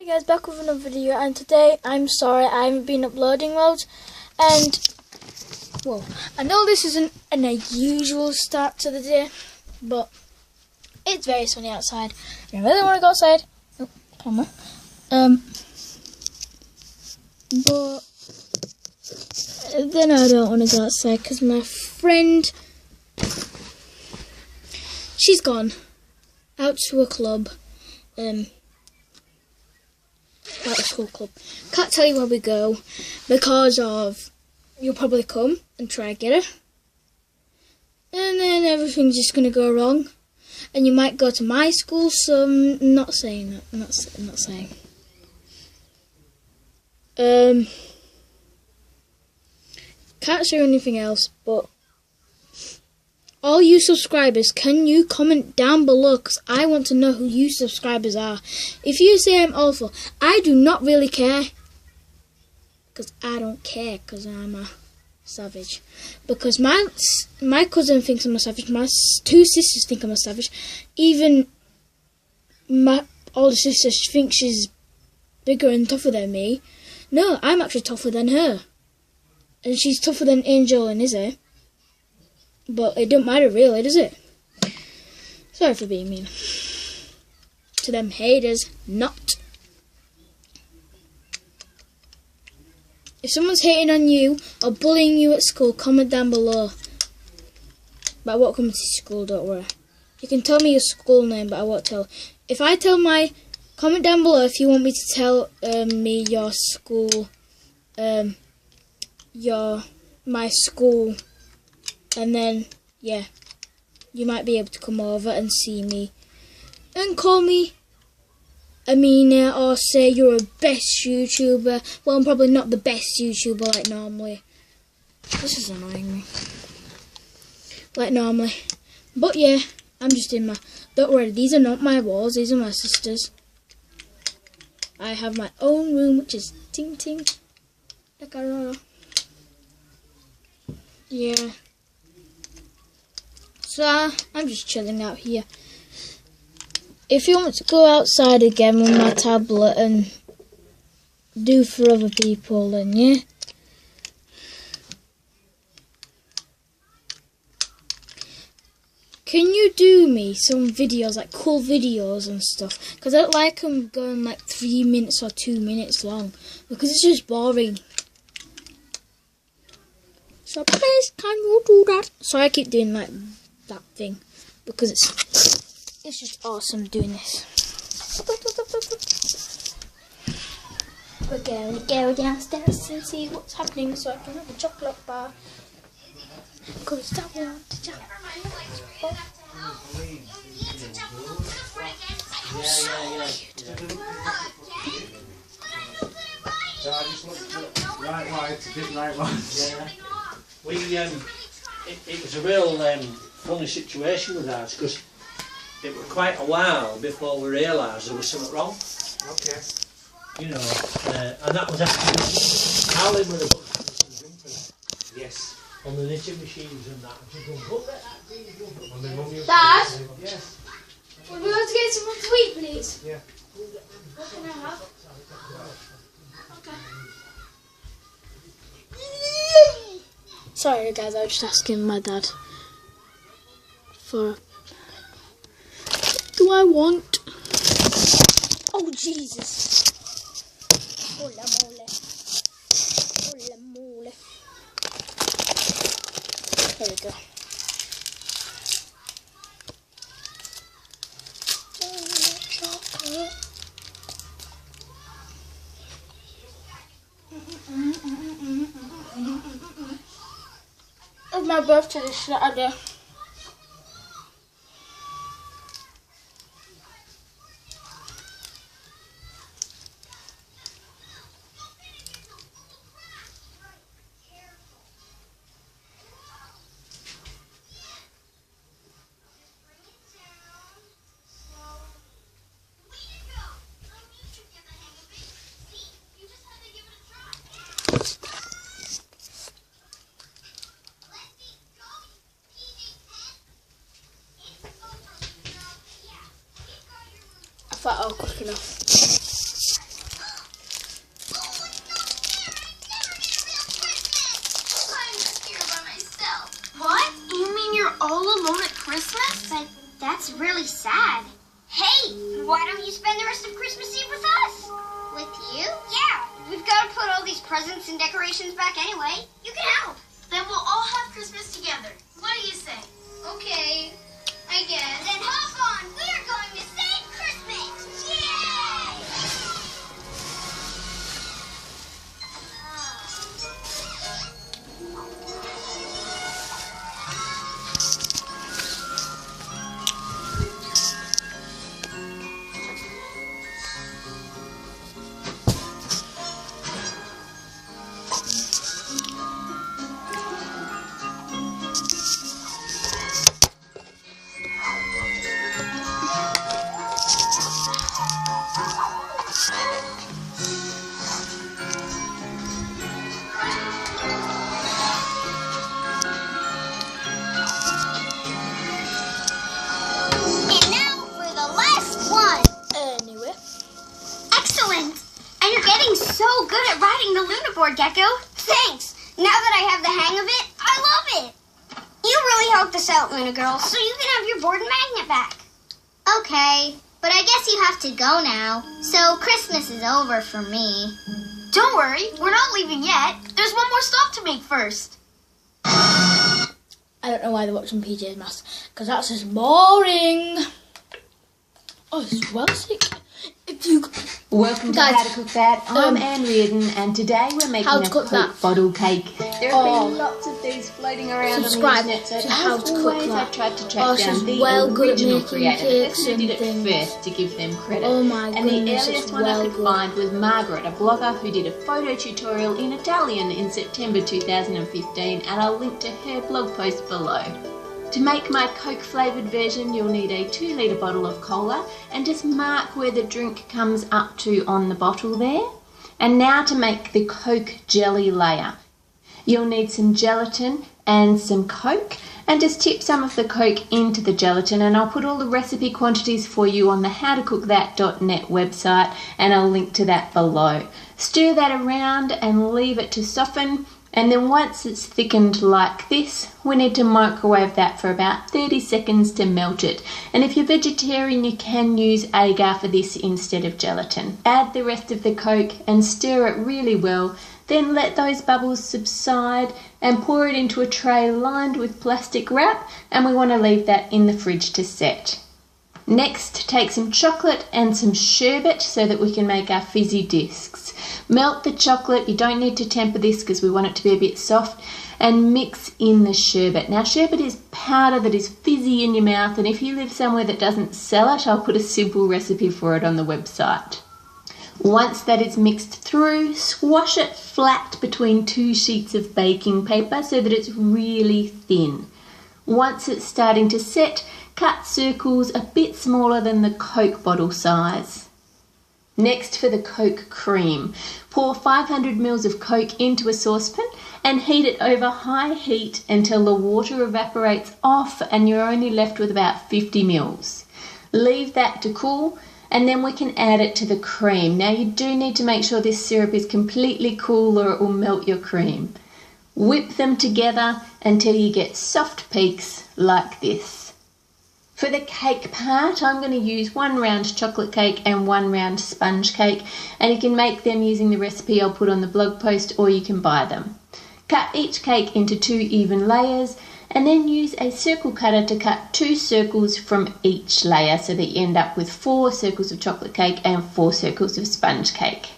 Hey guys, back with another video, and today I'm sorry I haven't been uploading loads, and well, I know this isn't an unusual start to the day, but it's very sunny outside. I really want to go outside. Oh, camera. But then I don't want to go outside because my friend, she's gone out to a club. Like a school club. Can't tell you where we go because of you'll probably come and try and get her, and then everything's just gonna go wrong, and you might go to my school. So I'm not saying that. I'm not saying. Can't share anything else, but all you subscribers, can you comment down below, because I want to know who you subscribers are. If you say I'm awful, I do not really care, because I don't care, because I'm a savage. Because my cousin thinks I'm a savage, my two sisters think I'm a savage, even my older sister thinks she's bigger and tougher than me. No, I'm actually tougher than her, and she's tougher than Angel and Izzy. But it don't matter really, does it? Sorry for being mean. To them haters, not. If someone's hating on you or bullying you at school, comment down below. But I won't come to school, don't worry. You can tell me your school name, but I won't tell. If I tell comment down below if you want me to tell me your school, my school. And then, yeah, you might be able to come over and see me and call me Amina or say you're a best YouTuber. Well, I'm probably not the best YouTuber like normally. This is annoying me. Like normally. But yeah, I'm just in my... Don't worry, these are not my walls. These are my sisters. I have my own room, which is ting ting. Like I don't know. Yeah. So, I'm just chilling out here. If you want to go outside again with my tablet and do for other people, then yeah. Can you do me some videos, like cool videos and stuff? Because I don't like them going like 3 minutes or 2 minutes long, because it's just boring. So please, can you do that? Sorry I keep doing like that thing, because it's just awesome doing this. We're going to go downstairs and see what's happening so I can have a chocolate bar, because I want to chocolate. So I just looked at right lights, a bit right lights. Yeah. It was a real funny situation with ours, because it was quite a while before we realised there was something wrong. Okay. You know, and that was after howling with a bunch of jumpers. Yes. On the knitting machines and that. Dad? Yes. Would we like to get something to eat, please? Yeah. What can I have? Okay. Sorry guys, I was just asking my dad for... Do I want... Oh Jesus! Hola mole. Hola mole. There we go. Chocolate. It's my birthday this Saturday. I thought I was quick enough. Christmas Eve with us. With you? Yeah. We've got to put all these presents and decorations back anyway. You can help. Then we'll all have Christmas together. What do you say? Okay, I guess. Then hop on. We're going to save Christmas. Yay! So good at riding the Luna board, Gecko. Thanks. Now that I have the hang of it, I love it. You really helped us out, Luna Girl, so you can have your board and magnet back. Okay, but I guess you have to go now, so Christmas is over for me. Don't worry, we're not leaving yet. There's one more stop to make first. I don't know why they're watching PJ's Masks, because that's just boring. Oh, it's well sick. Welcome to How to Cook That. I'm Anne Reardon, and today we're making a Coke bottle cake. There have been lots of these floating around on the internet, so as always I've tried to track down the original creator, the person who did it first, to give them credit. Oh my and the goodness, earliest one I could find was Margaret, a blogger who did a photo tutorial in Italian in September 2015, and I'll link to her blog post below. To make my Coke flavoured version, you'll need a 2-litre bottle of cola, and just mark where the drink comes up to on the bottle there. And now to make the Coke jelly layer. You'll need some gelatin and some Coke, and just tip some of the Coke into the gelatin, and I'll put all the recipe quantities for you on the howtocookThat.net website, and I'll link to that below. Stir that around and leave it to soften. And then once it's thickened like this, we need to microwave that for about 30 seconds to melt it. And if you're vegetarian, you can use agar for this instead of gelatin. Add the rest of the Coke and stir it really well. Then let those bubbles subside and pour it into a tray lined with plastic wrap, and we want to leave that in the fridge to set. Next, take some chocolate and some sherbet so that we can make our fizzy discs. Melt the chocolate, you don't need to temper this because we want it to be a bit soft, and mix in the sherbet. Now sherbet is powder that is fizzy in your mouth, and if you live somewhere that doesn't sell it, I'll put a simple recipe for it on the website. Once that is mixed through, swash it flat between 2 sheets of baking paper so that it's really thin. Once it's starting to set, cut circles a bit smaller than the Coke bottle size. Next, for the Coke cream, pour 500 ml of Coke into a saucepan and heat it over high heat until the water evaporates off and you're only left with about 50 ml. Leave that to cool, and then we can add it to the cream. Now you do need to make sure this syrup is completely cool or it will melt your cream. Whip them together until you get soft peaks like this. For the cake part, I'm going to use 1 round chocolate cake and 1 round sponge cake, and you can make them using the recipe I'll put on the blog post, or you can buy them. Cut each cake into 2 even layers, and then use a circle cutter to cut 2 circles from each layer so that you end up with 4 circles of chocolate cake and 4 circles of sponge cake.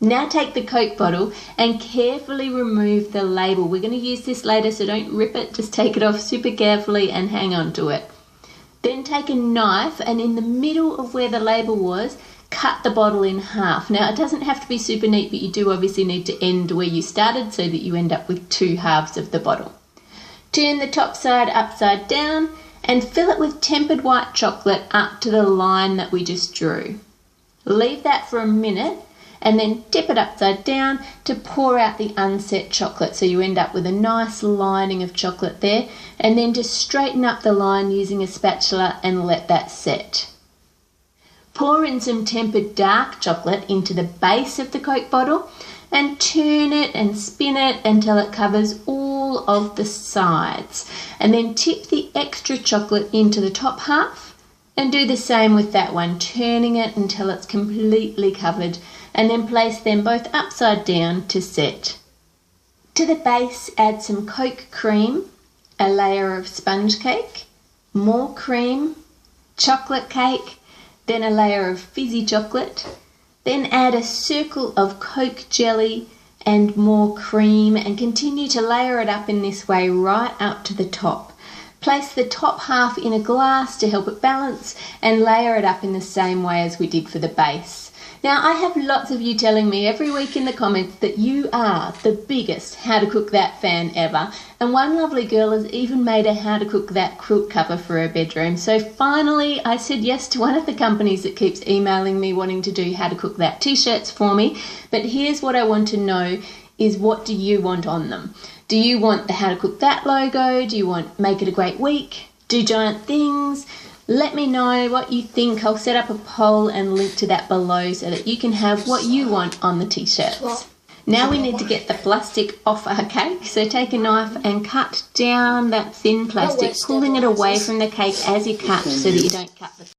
Now take the Coke bottle and carefully remove the label. We're going to use this later, so don't rip it, just take it off super carefully and hang on to it. Then take a knife, and in the middle of where the label was, cut the bottle in half. Now it doesn't have to be super neat, but you do obviously need to end where you started so that you end up with 2 halves of the bottle. Turn the top side upside down and fill it with tempered white chocolate up to the line that we just drew. Leave that for a minute and then tip it upside down to pour out the unset chocolate, so you end up with a nice lining of chocolate there, and then just straighten up the line using a spatula and let that set. Pour in some tempered dark chocolate into the base of the Coke bottle and turn it and spin it until it covers all of the sides, and then tip the extra chocolate into the top half And do the same with that one, turning it until it's completely covered, and then place them both upside down to set. To the base, add some Coke cream, a layer of sponge cake, more cream, chocolate cake, then a layer of fizzy chocolate, then add a circle of Coke jelly and more cream, and continue to layer it up in this way right up to the top. Place the top half in a glass to help it balance, and layer it up in the same way as we did for the base. Now, I have lots of you telling me every week in the comments that you are the biggest How to Cook That fan ever, and one lovely girl has even made a How to Cook That quilt cover for her bedroom. So finally I said yes to one of the companies that keeps emailing me wanting to do How to Cook That t-shirts for me. But here's what I want to know is, what do you want on them? Do you want the How to Cook That logo? Do you want Make It a Great Week? Do Giant Things? Let me know what you think. I'll set up a poll and link to that below so that you can have what you want on the t-shirts. Now we need to get the plastic off our cake. So take a knife and cut down that thin plastic, pulling it away from the cake as you cut so that you don't cut the